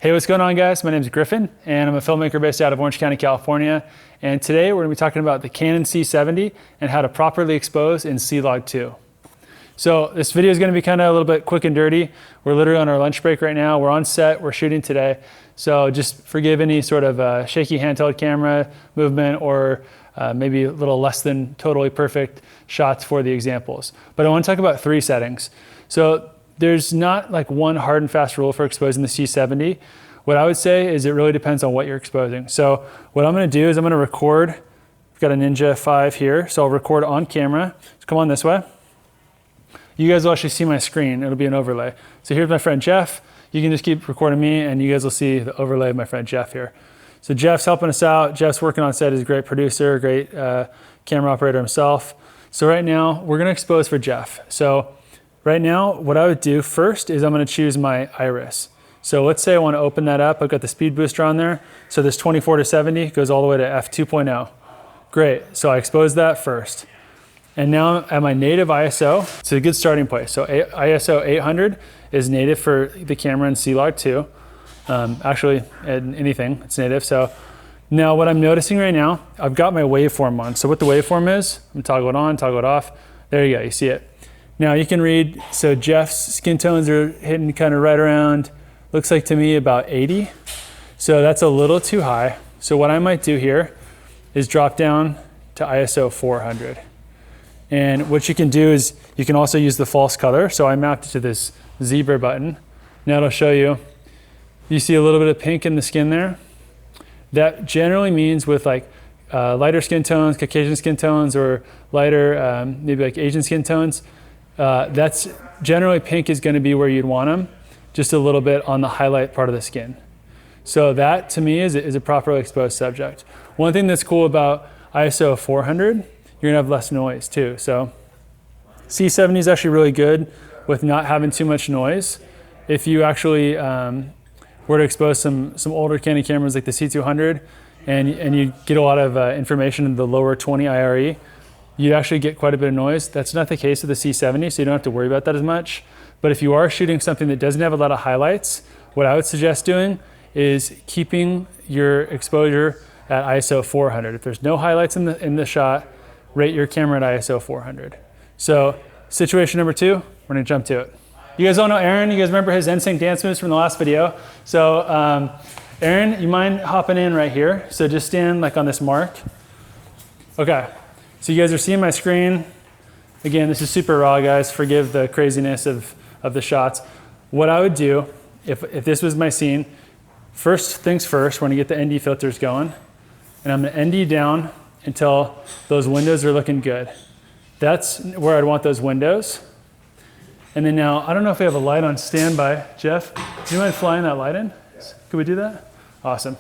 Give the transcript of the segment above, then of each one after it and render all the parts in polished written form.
Hey, what's going on, guys? My name is Griffin, and I'm a filmmaker based out of Orange County, California. And today we're going to be talking about the Canon C70 and how to properly expose in Clog 2. So this video is going to be kind of a little bit quick and dirty. We're literally on our lunch break right now. We're on set. We're shooting today. So just forgive any sort of shaky handheld camera movement or maybe a little less than totally perfect shots for the examples. But I want to talk about three settings. So there's not like one hard and fast rule for exposing the C70. What I would say is it really depends on what you're exposing. So what I'm going to do is I'm going to record. I've got a Ninja 5 here, so I'll record on camera. So come on this way. You guys will actually see my screen. It'll be an overlay. So here's my friend Jeff. You can just keep recording me and you guys will see the overlay of my friend Jeff here. So Jeff's helping us out. Jeff's working on set. He's a great producer, great camera operator himself. So right now we're going to expose for Jeff. So right now, what I would do first is I'm going to choose my iris. So let's say I want to open that up. I've got the speed booster on there. So this 24-70 goes all the way to f2.0. Great. So I expose that first. And now at my native ISO, it's a good starting place. So ISO 800 is native for the camera in Clog 2. Actually, anything, it's native. So now what I'm noticing right now, I've got my waveform on. So what the waveform is, I'm toggle it on, toggle it off. There you go, you see it. Now you can read, so Jeff's skin tones are hitting kind of right around, looks like to me about 80. So that's a little too high. So what I might do here is drop down to ISO 400. And what you can do is you can also use the false color. So I mapped it to this zebra button. Now it'll show you, you see a little bit of pink in the skin there. That generally means with like lighter skin tones, Caucasian skin tones, or lighter, maybe like Asian skin tones, that's generally pink is going to be where you'd want them, just a little bit on the highlight part of the skin. So that to me is a properly exposed subject. One thing that's cool about ISO 400, you're going to have less noise too. So C70 is actually really good with not having too much noise. If you actually were to expose some older Canon cameras like the C200 and you get a lot of information in the lower 20 IRE, you'd actually get quite a bit of noise. That's not the case with the C70, so you don't have to worry about that as much. But if you are shooting something that doesn't have a lot of highlights, what I would suggest doing is keeping your exposure at ISO 400. If there's no highlights in the shot, rate your camera at ISO 400. So situation number 2, we're gonna jump to it. You guys all know Aaron. You guys remember his NSYNC dance moves from the last video. So Aaron, you mind hopping in right here? So just stand like on this mark. Okay. So you guys are seeing my screen. Again, this is super raw, guys. Forgive the craziness of the shots. What I would do, if this was my scene, first things first, we're gonna get the ND filters going. And I'm gonna ND down until those windows are looking good. That's where I'd want those windows. And then now, I don't know if we have a light on standby. Jeff, do you mind flying that light in? Could we do that? Awesome,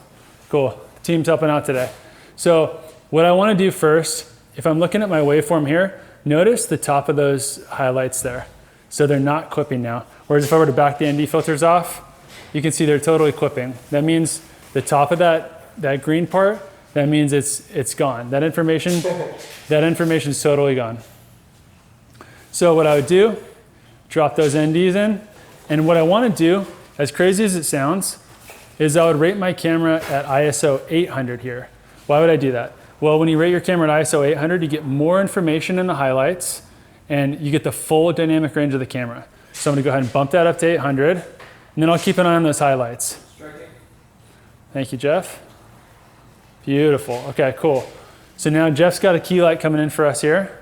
cool. The team's helping out today. So what I wanna do first, if I'm looking at my waveform here, notice the top of those highlights there. So they're not clipping now. Whereas if I were to back the ND filters off, you can see they're totally clipping. That means the top of that green part, that means it's gone. That information's totally gone. So what I would do, drop those NDs in. And what I want to do, as crazy as it sounds, is I would rate my camera at ISO 800 here. Why would I do that? Well, when you rate your camera at ISO 800, you get more information in the highlights and you get the full dynamic range of the camera. So I'm gonna go ahead and bump that up to 800 and then I'll keep an eye on those highlights. Thank you, Jeff. Beautiful, okay, cool. So now Jeff's got a key light coming in for us here.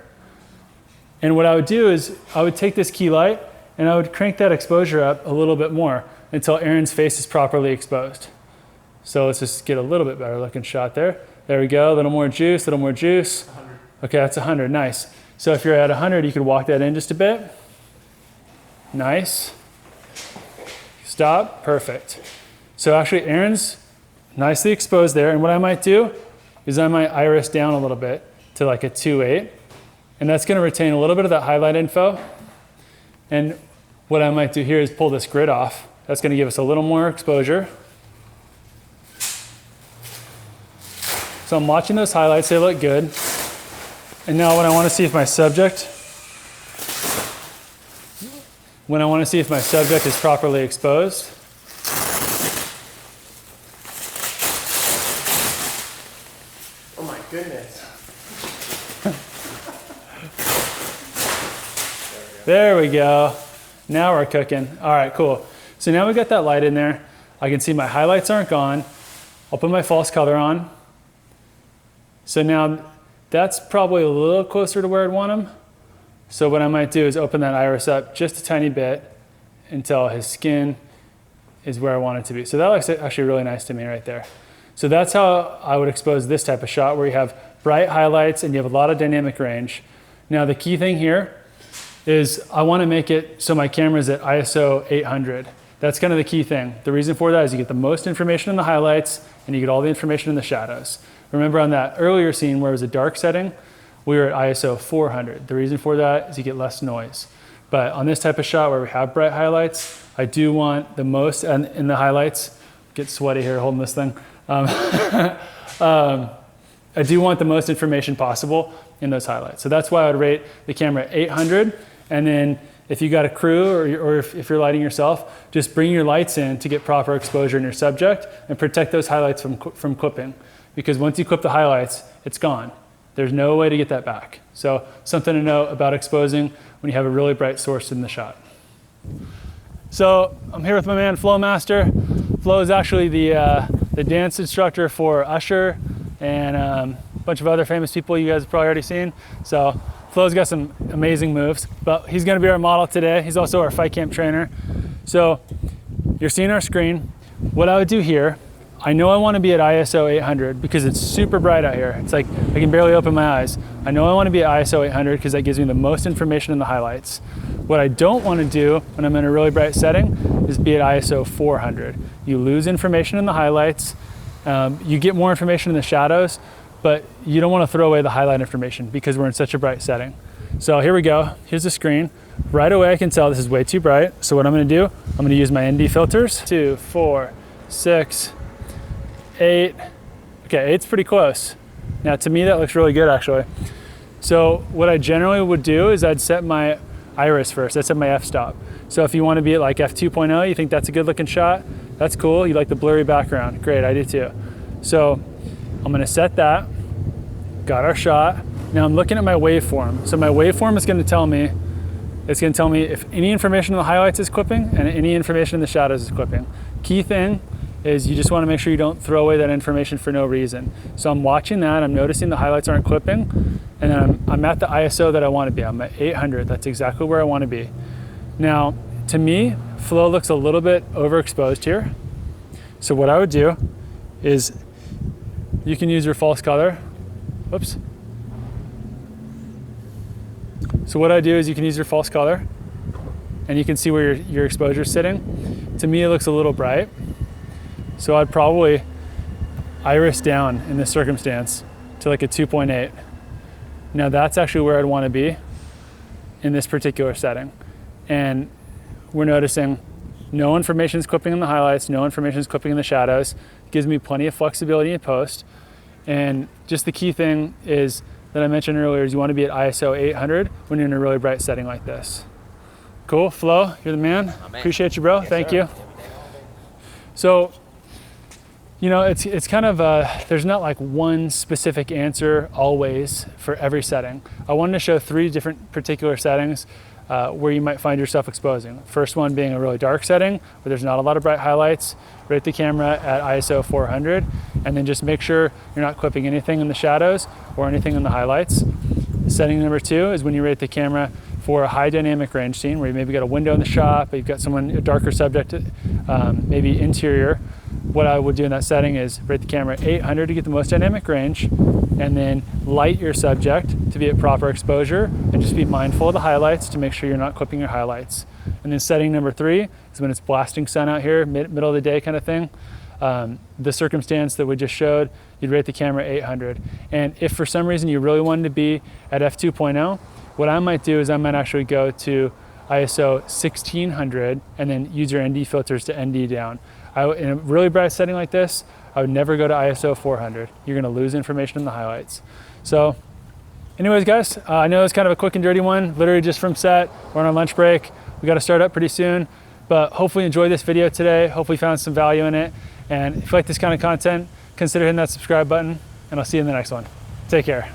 And what I would do is I would take this key light and I would crank that exposure up a little bit more until Aaron's face is properly exposed. So let's just get a little bit better looking shot there. There we go, a little more juice, a little more juice. 100. Okay, that's 100, nice. So if you're at 100, you could walk that in just a bit. Nice. Stop, perfect. So actually Aaron's nicely exposed there, and what I might do is I might iris down a little bit to like a 2.8, and that's gonna retain a little bit of that highlight info. And what I might do here is pull this grid off. That's gonna give us a little more exposure. So I'm watching those highlights, they look good. And now when I want to see if my subject is properly exposed, goodness. There we go. Now we're cooking. All right, cool. So now we got that light in there. I can see my highlights aren't gone. I'll put my false color on. So now that's probably a little closer to where I'd want him. So what I might do is open that iris up just a tiny bit until his skin is where I want it to be. So that looks actually really nice to me right there. So that's how I would expose this type of shot, where you have bright highlights and you have a lot of dynamic range. Now the key thing here is I want to make it so my camera is at ISO 800. That's kind of the key thing. The reason for that is you get the most information in the highlights and you get all the information in the shadows. Remember on that earlier scene where it was a dark setting, we were at ISO 400. The reason for that is you get less noise. But on this type of shot where we have bright highlights, I do want the most, and in the highlights, get sweaty here holding this thing. I do want the most information possible in those highlights. So that's why I would rate the camera at 800. And then if you got a crew or if you're lighting yourself, just bring your lights in to get proper exposure in your subject and protect those highlights from clipping. Because once you clip the highlights, it's gone. There's no way to get that back. So something to note about exposing when you have a really bright source in the shot. So I'm here with my man Flowmaster. Flo is actually the dance instructor for Usher and a bunch of other famous people you guys have probably already seen. So Flo's got some amazing moves, but he's gonna be our model today. He's also our fight camp trainer. So you're seeing our screen. What I would do here, I know I want to be at ISO 800 because it's super bright out here. It's like I can barely open my eyes. I know I want to be at ISO 800 because that gives me the most information in the highlights. What I don't want to do when I'm in a really bright setting is be at ISO 400. You lose information in the highlights. You get more information in the shadows, but you don't want to throw away the highlight information because we're in such a bright setting. So here we go. Here's the screen. Right away I can tell this is way too bright. So what I'm going to do, I'm going to use my ND filters. 2, 4, 6, 8. Okay, 8's pretty close. Now to me that looks really good actually. So what I generally would do is I'd set my iris first. I'd set my f-stop. So if you want to be at like f2.0, you think that's a good looking shot, that's cool. You like the blurry background. Great, I do too. So I'm going to set that. Got our shot. Now I'm looking at my waveform. So my waveform is going to tell me, it's going to tell me if any information in the highlights is clipping and any information in the shadows is clipping. Key thing is you just want to make sure you don't throw away that information for no reason. So I'm watching that, I'm noticing the highlights aren't clipping, and then I'm at the ISO that I want to be. I'm at 800, that's exactly where I want to be. Now, to me, Flow looks a little bit overexposed here. So what I would do is, you can use your false color. Whoops. So what I do is you can use your false color, and you can see where your exposure is sitting. To me, it looks a little bright. So I'd probably iris down in this circumstance to like a 2.8. Now that's actually where I'd want to be in this particular setting. And we're noticing no information is clipping in the highlights, no information is clipping in the shadows. It gives me plenty of flexibility in post. And just the key thing is that I mentioned earlier is you want to be at ISO 800 when you're in a really bright setting like this. Cool, Flo, you're the man. Appreciate you, bro. Yes, thank you. So, you know, it's kind of, there's not like one specific answer always for every setting. I wanted to show 3 different particular settings where you might find yourself exposing. First one being a really dark setting where there's not a lot of bright highlights. Rate the camera at ISO 400 and then just make sure you're not clipping anything in the shadows or anything in the highlights. Setting number 2 is when you rate the camera for a high dynamic range scene where you maybe got a window in the shot, but you've got someone, a darker subject, maybe interior. What I would do in that setting is rate the camera at 800 to get the most dynamic range, and then light your subject to be at proper exposure, and just be mindful of the highlights to make sure you're not clipping your highlights. And then setting number 3 is when it's blasting sun out here, middle of the day kind of thing. The circumstance that we just showed, you'd rate the camera at 800. And if for some reason you really wanted to be at f2.0, what I might do is I might actually go to ISO 1600 and then use your ND filters to ND down. In a really bright setting like this, I would never go to ISO 400. You're gonna lose information in the highlights. So anyways, guys, I know it's kind of a quick and dirty one, literally just from set. We're on our lunch break. We gotta start up pretty soon, but hopefully you enjoyed this video today. Hopefully you found some value in it. And if you like this kind of content, consider hitting that subscribe button, and I'll see you in the next one. Take care.